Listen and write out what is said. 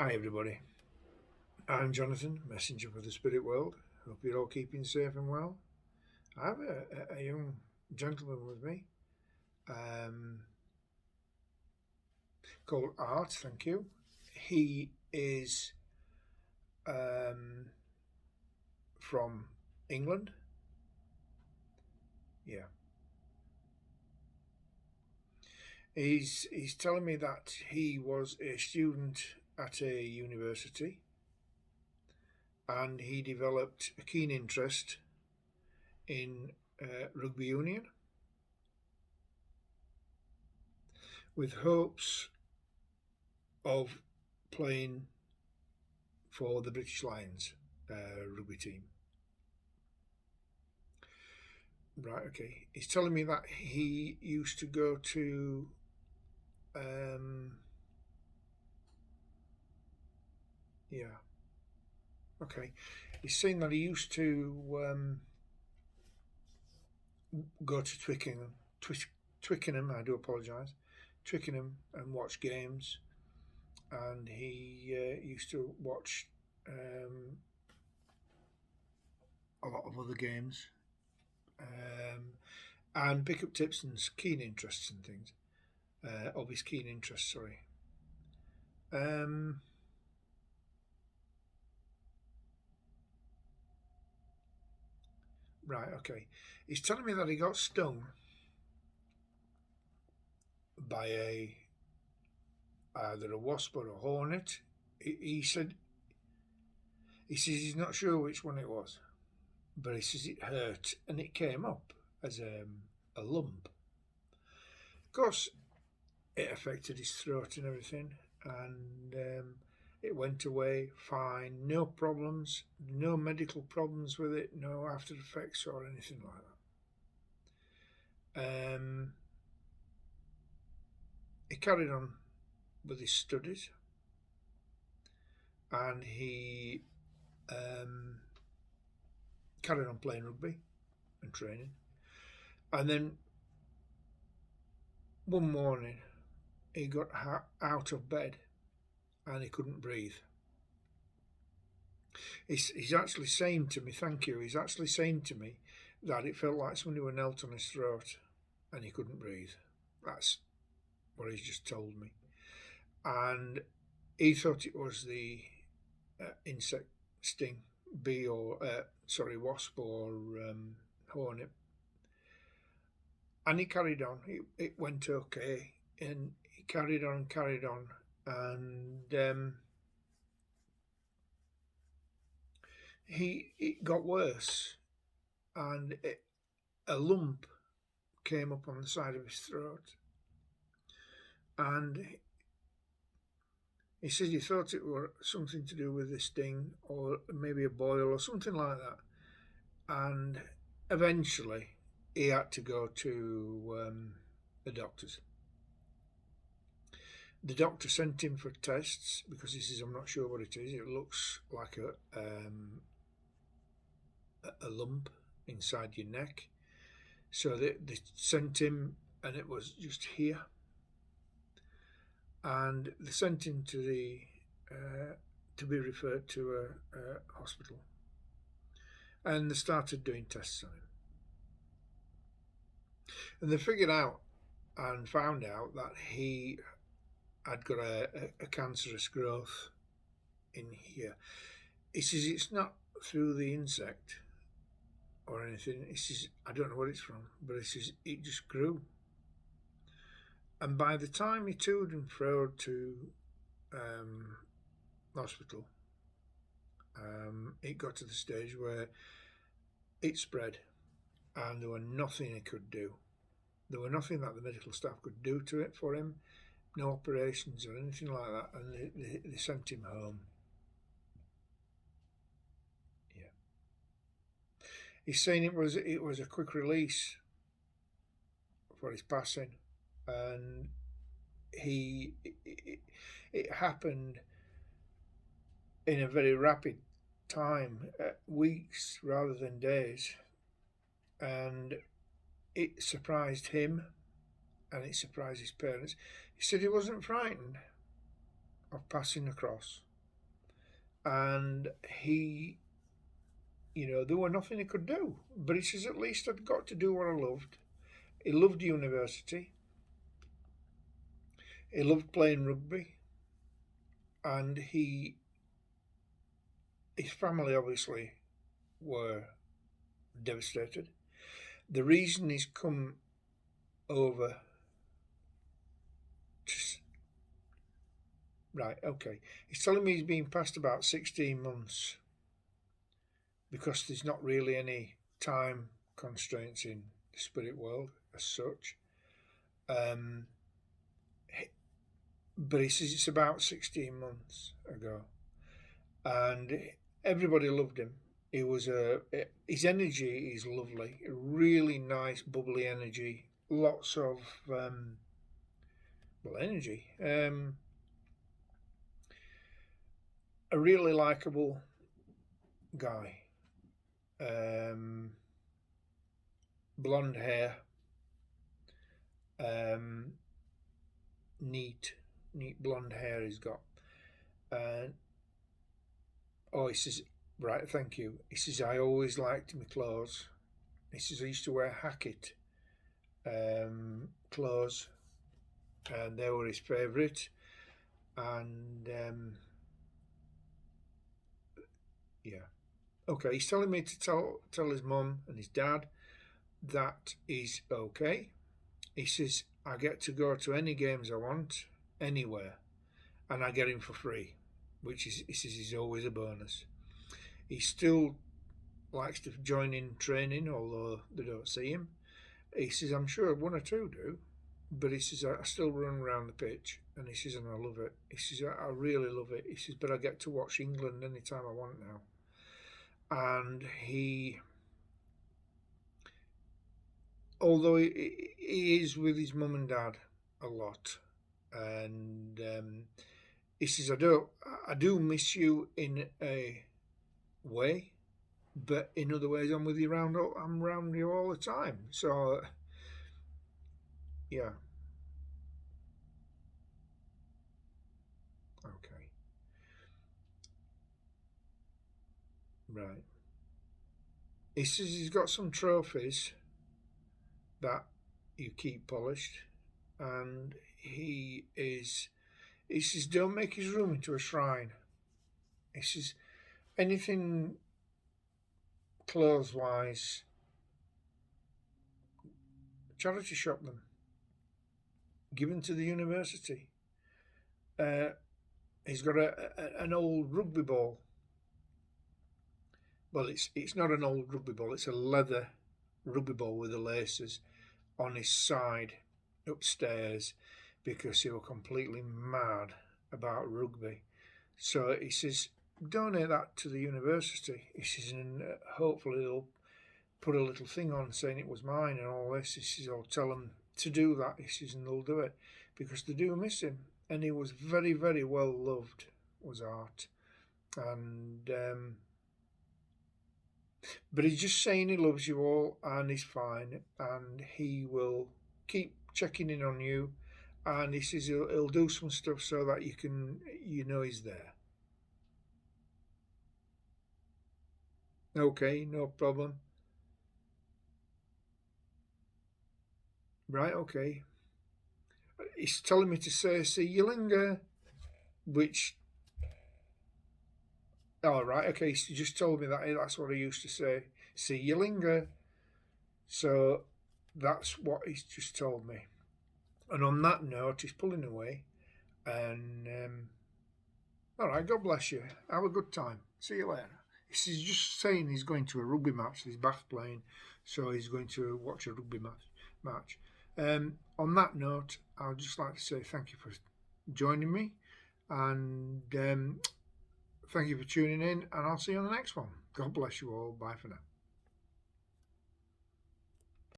Hi, everybody. I'm Jonathan, messenger for the spirit world. Hope you're all keeping safe and well. I have a young gentleman with me um, called Art, thank you. He is um, from England. Yeah. He's telling me that he was a student at a university and he developed a keen interest in rugby union with hopes of playing for the British Lions rugby team. Right, okay. He's telling me that he used to go to. Um, yeah, okay. He's saying that he used to go to Twickenham, I do apologise, Twickenham and watch games. And he used to watch a lot of other games and pick up tips and keen interests and things. Of his keen interest, sorry. Um, right, okay. He's telling me that he got stung by either a wasp or a hornet. He says he's not sure which one it was, but he says it hurt and it came up as a lump. Of course, it affected his throat and everything, and it went away fine, no problems, no medical problems with it, no after effects or anything like that. He carried on with his studies, and he carried on playing rugby and training. And then one morning, he got out of bed and he couldn't breathe. He's actually saying to me, thank you, he's actually saying to me that it felt like somebody were knelt on his throat and he couldn't breathe. That's what he's just told me. And he thought it was the insect sting, wasp or hornet. And he carried on. It went okay, and he carried on, and it got worse, and a lump came up on the side of his throat, and he said he thought it were something to do with the sting, or maybe a boil or something like that, and eventually he had to go to the doctors. The doctor sent him for tests because he says, I'm not sure what it is. It looks like a lump inside your neck. So they sent him, and it was just here. And they sent him to be referred to a hospital. And they started doing tests on him. And they figured out and found out that he had got a cancerous growth in here. He says it's not through the insect or anything. He says, I don't know what it's from, but he says it just grew. And by the time he toed and froed to hospital, it got to the stage where it spread and there was nothing he could do. There was nothing that the medical staff could do to it for him, no operations or anything like that, and they sent him home. Yeah. He's saying it was a quick release for his passing, and it happened in a very rapid time, weeks rather than days, and it surprised him and it surprised his parents. He said he wasn't frightened of passing across. and he, there were nothing he could do. But he says, at least I'd got to do what I loved. He loved university. He loved playing rugby, and his family obviously were devastated. The reason he's come over to, right, okay, he's telling me he's been past about 16 months because there's not really any time constraints in the spirit world as such. But he says it's about 16 months ago, and everybody loved him. He was his energy is lovely, really nice, bubbly energy, lots of energy. A really likable guy. Blonde hair. Neat blonde hair he's got. He says, right, thank you. He says, I always liked my clothes. He says, I used to wear Hackett clothes, and they were his favourite. And yeah. Okay, he's telling me to tell his mum and his dad that he's okay. He says, I get to go to any games I want, anywhere, and I get him for free, which he says is always a bonus. He still likes to join in training, although they don't see him. He says, I'm sure one or two do, but he says, I still run around the pitch, and he says, and I love it. He says, I really love it. He says, but I get to watch England anytime I want now. And although he is with his mum and dad a lot, and he says, I do miss you in a way, but in other ways I'm with you I'm around you all the time. So yeah. Okay. Right. He says he's got some trophies that you keep polished, and he says, don't make his room into a shrine. He says, anything clothes wise, charity shop them, give them to the university. He's got an old rugby ball. Well, it's not an old rugby ball, it's a leather rugby ball with the laces on his side upstairs, because he was completely mad about rugby. So he says, donate that to the university. He says, and hopefully they'll put a little thing on saying it was mine and all this. He says, I'll tell them to do that. He says, and they'll do it, because they do miss him. And he was very, very well loved, was Art. And but he's just saying he loves you all, and he's fine, and he will keep checking in on you, and he says he'll do some stuff so that he's there. Okay, no problem. Right, okay. He's telling me to say, see you linger, which... Oh, right, okay, he just told me that's what he used to say. See you linger. So that's what he's just told me. And on that note, he's pulling away. And, all right, God bless you. Have a good time. See you later. He's just saying he's going to a rugby match. He's Bath playing, so he's going to watch a rugby match. On that note, I'd just like to say thank you for joining me, and thank you for tuning in, and I'll see you on the next one. God bless you all. Bye for now.